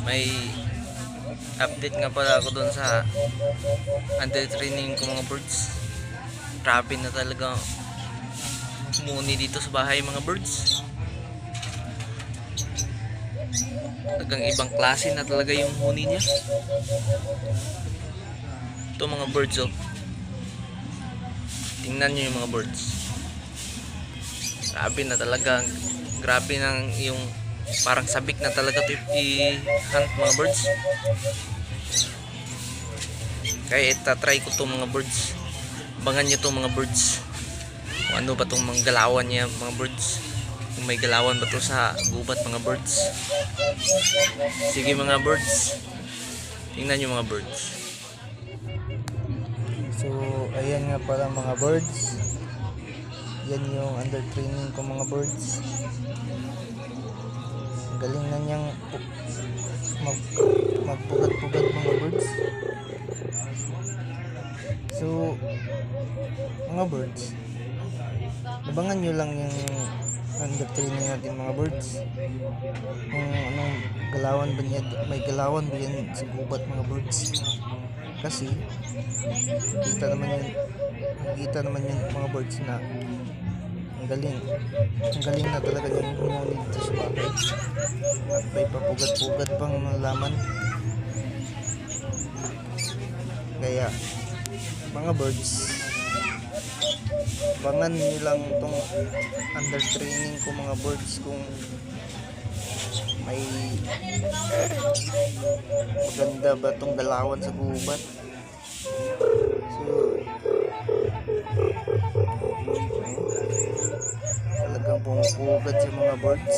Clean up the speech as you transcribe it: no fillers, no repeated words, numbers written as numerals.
May update nga pala ako doon sa under training ko mga birds. Grabe na talaga muni dito sa bahay mga birds. Talagang ibang klase na talaga yung huni niya. Ito mga birds oh. Tingnan nyo yung mga birds. Grabe na talaga. Grabe nang yung parang sabik na talaga ito i-hunt mga birds. Kaya itatry ko itong mga birds. Abangan nyo itong mga birds. Kung ano ba itong mga galawan niya mga birds. Kung may galawan ba ito sa gubat mga birds. Sige mga birds. Tingnan nyo mga birds. So ayan nga pala mga birds. Yan yung under training ko mga birds. Ang galing na niyang magpugat-pugat mga birds. So mga birds, abangan nyo lang yung under training natin mga birds. Kung anong galawan ba niya, may galawan ba yan sa gubat mga birds. Kasi kita naman yan mga birds na ang galing na talaga yung humuli dito sa bahay. At may papugat-pugat pang laman. Kaya mga birds, abangan nyo lang itong under training ko mga birds kung may maganda ba itong galawan sa gubat. So talagang pumupugad sa mga birds.